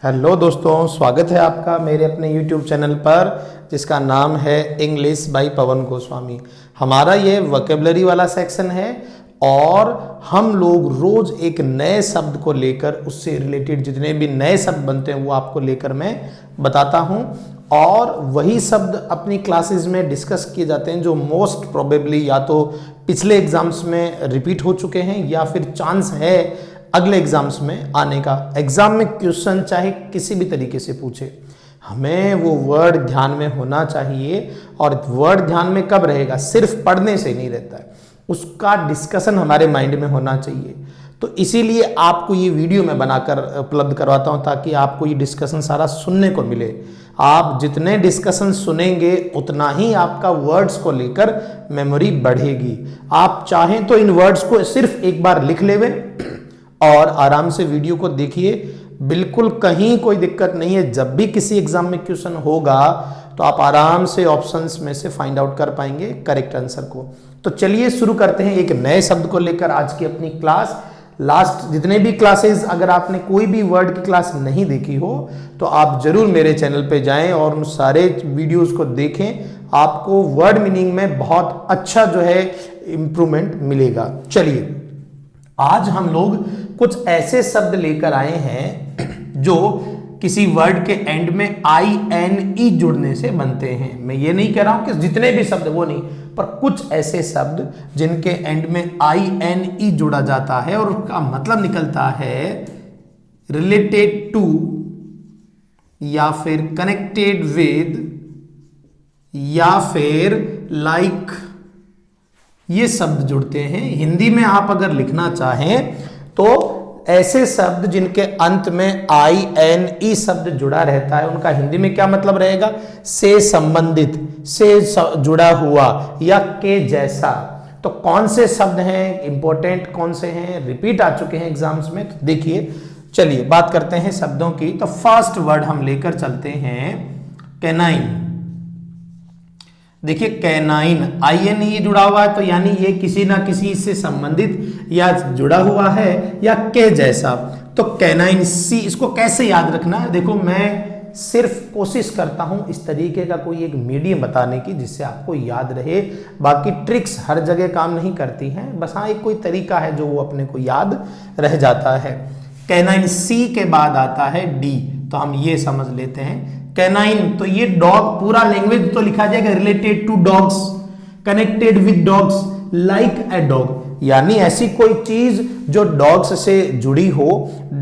Hello दोस्तों, स्वागत है आपका मेरे अपने YouTube चैनल पर जिसका नाम है इंग्लिश बाय पवन गोस्वामी। हमारा ये वोकेबलरी वाला सेक्शन है और हम लोग रोज एक नए शब्द को लेकर उससे रिलेटेड जितने भी नए शब्द बनते हैं वो आपको लेकर मैं बताता हूँ और वही शब्द अपनी क्लासेस में डिस्कस किए जाते हैं जो मोस्ट प्रोबेबली या तो पिछले एग्जाम्स में रिपीट हो चुके हैं या फिर चांस है अगले एग्जाम्स में आने का। एग्जाम में क्वेश्चन चाहे किसी भी तरीके से पूछे, हमें वो वर्ड ध्यान में होना चाहिए। और वर्ड ध्यान में कब रहेगा? सिर्फ पढ़ने से नहीं रहता है, उसका डिस्कशन हमारे माइंड में होना चाहिए। तो इसीलिए आपको ये वीडियो मैं बनाकर उपलब्ध करवाता हूँ ताकि आपको ये डिस्कशन सारा सुनने को मिले। आप जितने डिस्कशन सुनेंगे उतना ही आपका वर्ड्स को लेकर मेमोरी बढ़ेगी। आप चाहें तो इन वर्ड्स को सिर्फ एक बार लिख लेवे और आराम से वीडियो को देखिए, बिल्कुल कहीं कोई दिक्कत नहीं है। जब भी किसी एग्जाम में क्वेश्चन होगा तो आप आराम से ऑप्शंस में से फाइंड आउट कर पाएंगे करेक्ट आंसर को। तो चलिए शुरू करते हैं एक नए शब्द को लेकर आज की अपनी क्लास। लास्ट जितने भी क्लासेस, अगर आपने कोई भी वर्ड की क्लास नहीं देखी हो तो आप जरूर मेरे चैनल पे जाएं और उन सारे वीडियोस को देखें। आपको वर्ड मीनिंग में बहुत अच्छा जो है इम्प्रूवमेंट मिलेगा। चलिए आज हम लोग कुछ ऐसे शब्द लेकर आए हैं जो किसी वर्ड के एंड में INE जुड़ने से बनते हैं। मैं ये नहीं कह रहा हूं कि जितने भी शब्द वो नहीं, पर कुछ ऐसे शब्द जिनके एंड में INE जुड़ा जाता है और उसका मतलब निकलता है रिलेटेड टू या फिर कनेक्टेड विद या फिर लाइक, ये शब्द जुड़ते हैं। हिंदी में आप अगर लिखना चाहें तो ऐसे शब्द जिनके अंत में INE शब्द जुड़ा रहता है उनका हिंदी में क्या मतलब रहेगा? से संबंधित, से जुड़ा हुआ या के जैसा। तो कौन से शब्द हैं इंपॉर्टेंट, कौन से हैं रिपीट आ चुके हैं एग्जाम्स में, तो देखिए। चलिए बात करते हैं शब्दों की। तो फर्स्ट वर्ड हम लेकर चलते हैं कैनाइन। देखिए कैनाइन INE जुड़ा हुआ है तो यानी ये किसी ना किसी से संबंधित या जुड़ा हुआ है या के जैसा। तो कैनाइन सी, इसको कैसे याद रखना है? देखो मैं सिर्फ कोशिश करता हूं इस तरीके का कोई एक मीडियम बताने की जिससे आपको याद रहे। बाकी ट्रिक्स हर जगह काम नहीं करती हैं, बस हाँ एक कोई तरीका है जो वो अपने को याद रह जाता है। कैनाइन सी के बाद आता है D, तो हम ये समझ लेते हैं कैनाइन। तो ये डॉग पूरा लैंग्वेज तो लिखा जाएगा related to dogs, connected with dogs, like a dog, यानी ऐसी कोई चीज जो डॉग्स से जुड़ी हो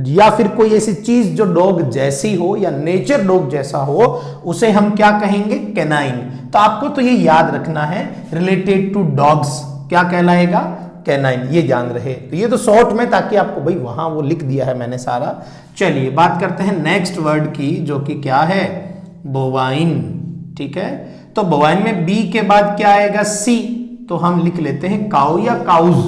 या फिर कोई ऐसी चीज जो डॉग जैसी हो या नेचर डॉग जैसा हो, उसे हम क्या कहेंगे? कैनाइन। तो आपको तो ये याद रखना है रिलेटेड टू डॉग्स क्या कहलाएगा? कैनाइन, ये ध्यान रहे। तो ये तो शॉर्ट में, ताकि आपको भाई वहां वो लिख दिया है मैंने सारा। चलिए बात करते हैं नेक्स्ट वर्ड की जो कि क्या है? बोवाइन। ठीक है, तो बोवाइन में B के बाद क्या आएगा? C, तो हम लिख लेते हैं काउ या काउज।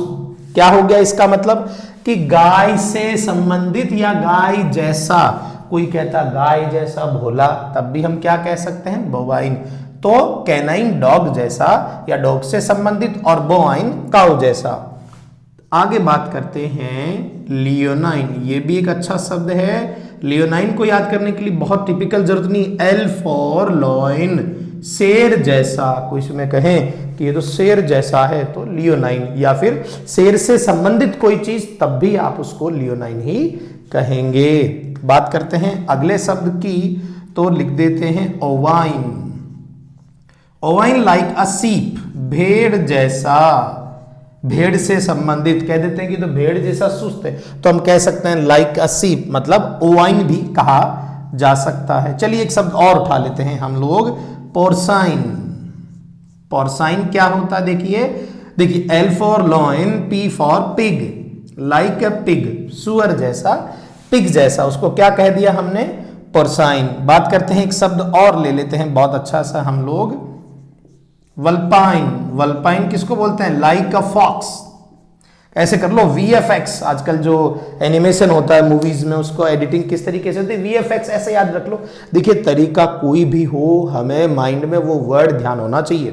क्या हो गया इसका मतलब? कि गाय से संबंधित या गाय जैसा। कोई कहता गाय जैसा भोला, तब भी हम क्या कह सकते हैं? बोवाइन। तो कैनाइन डॉग जैसा या डॉग से संबंधित और बोवाइन काउ जैसा। आगे बात करते हैं लियोनाइन। ये भी एक अच्छा शब्द है। लियोनाइन को याद करने के लिए बहुत टिपिकल जरूरत नहीं, L फॉर लॉइन, शेर जैसा। कोई इसमें कहें कि ये तो शेर जैसा है तो लियोनाइन, या फिर शेर से संबंधित कोई चीज तब भी आप उसको लियोनाइन ही कहेंगे। बात करते हैं अगले शब्द की, तो लिख देते हैं ओवाइन। ओवाइन लाइक अ सीप, भेड़ जैसा, भेड़ से संबंधित। कह देते हैं कि तो भेड़ जैसा सुस्त है तो हम कह सकते हैं लाइक अ सीप, मतलब ओवाइन भी कहा जा सकता है। चलिए एक शब्द और उठा लेते हैं हम लोग, पोर्साइन। पोर्साइन क्या होता है? देखिए L for lion, P for pig, like a pig, सुअर जैसा, पिग जैसा, उसको क्या कह दिया हमने? पोर्साइन। बात करते हैं एक शब्द और ले लेते हैं बहुत अच्छा सा हम लोग, वल्पाइन। वल्पाइन किसको बोलते हैं? Like a fox. ऐसे कर लो VFX, आजकल जो एनिमेशन होता है मूवीज में उसको एडिटिंग किस तरीके से होती है, VFX, ऐसे याद रख लो। देखिए तरीका कोई भी हो, हमें माइंड में वो वर्ड ध्यान होना चाहिए।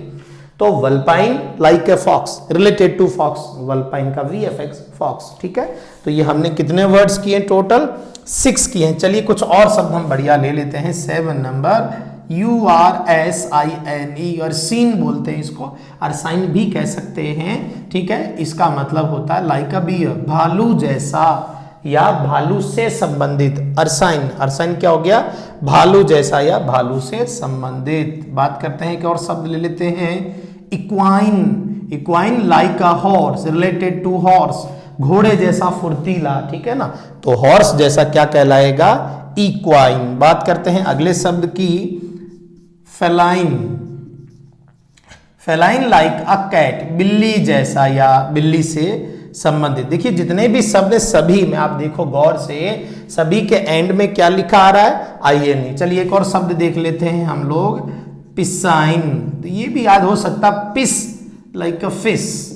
तो vulpine like a fox, related to fox, vulpine का VFX फॉक्स। ठीक है, तो ये हमने कितने वर्ड्स किए टोटल? 6 किए हैं। चलिए कुछ और शब्द हम बढ़िया ले लेते हैं। 7 नंबर URSINE और सीन बोलते हैं इसको, अरसाइन भी कह सकते हैं, ठीक है। इसका मतलब होता है लाइक अ बियर, भालू जैसा या भालू से संबंधित। अरसाइन, अरसाइन क्या हो गया? भालू जैसा या भालू से संबंधित। बात करते हैं कि और शब्द ले लेते हैं। Equine, equine like a horse, related to horse, घोड़े जैसा फुर्तीला, ठीक है ना। तो हॉर्स जैसा क्या कहलाएगा? इक्वाइन। बात करते हैं अगले शब्द की, feline, feline like a cat, बिल्ली जैसा या बिल्ली से संबंधित। देखिए जितने भी शब्द है सभी में आप देखो गौर से, सभी के एंड में क्या लिखा आ रहा है? आईएनई। चलिए एक और शब्द देख लेते हैं हम लोग, पिसाइन। तो ये भी याद हो सकता, पिस लाइक अ फिश।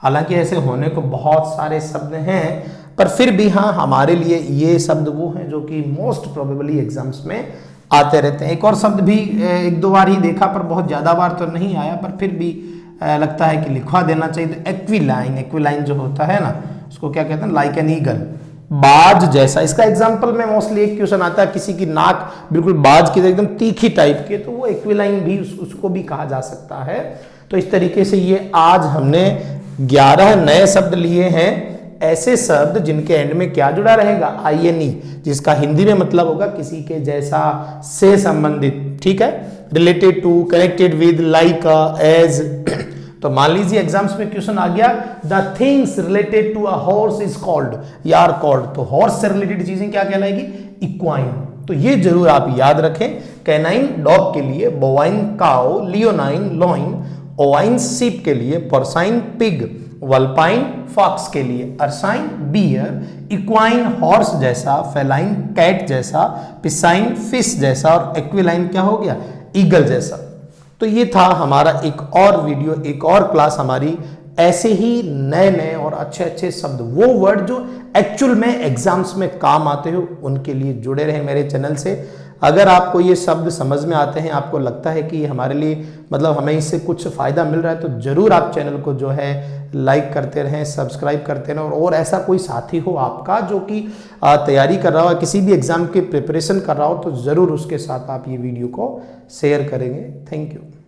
हालांकि ऐसे होने को बहुत सारे शब्द हैं, पर फिर भी हाँ हमारे लिए ये शब्द वो हैं जो कि मोस्ट प्रोबेबली एग्जाम्स में आते रहते हैं। एक और शब्द भी एक दो बार ही देखा, पर बहुत ज़्यादा बार तो नहीं आया, पर फिर भी लगता है कि लिखवा देना चाहिए। तो एक्विलाइन, एक्विलाइन जो होता है ना उसको क्या कहते हैं? लाइक एन ईगल, बाज जैसा। इसका एग्जाम्पल में मोस्टली एक क्वेश्चन आता है, किसी की नाक बिल्कुल बाज की एकदम तीखी टाइप की, तो वो एक्विलाइन भी उसको भी कहा जा सकता है। तो इस तरीके से ये आज हमने 11 नए शब्द लिए हैं, ऐसे शब्द जिनके एंड में क्या जुड़ा रहेगा? आईएनई, जिसका हिंदी में मतलब होगा किसी के जैसा, से संबंधित, ठीक है। Related to, connected with, like, as. तो मान लीजिए एग्जाम्स में क्वेश्चन आ गया, the things related to a horse is called या आर कॉल्ड, तो हॉर्स से रिलेटेड चीजें क्या कहलाएगी? इक्वाइन। तो ये जरूर आप याद रखें। कैनाइन डॉग के लिए, bovine cow, leonine lion, ovine सीप के लिए, पोर्साइन पिग, वल्पाइन फॉक्स के लिए, अरसाइन बियर, इक्वाइन हॉर्स जैसा, फेलाइन कैट जैसा, पिसाइन फिश जैसा, और एक्विलाइन क्या हो गया? ईगल जैसा। तो ये था हमारा एक और वीडियो, एक और क्लास हमारी ऐसे ही नए नए और अच्छे अच्छे शब्द, वो वर्ड जो एक्चुअल में एग्जाम्स में काम आते हो, उनके लिए जुड़े रहे मेरे चैनल से। अगर आपको ये शब्द समझ में आते हैं, आपको लगता है कि हमारे लिए मतलब हमें इससे कुछ फ़ायदा मिल रहा है, तो ज़रूर आप चैनल को जो है लाइक करते रहें, सब्सक्राइब करते रहें। और ऐसा कोई साथी हो आपका जो कि तैयारी कर रहा हो, किसी भी एग्ज़ाम की प्रिपरेशन कर रहा हो, तो ज़रूर उसके साथ आप ये वीडियो को शेयर करेंगे। Thank you.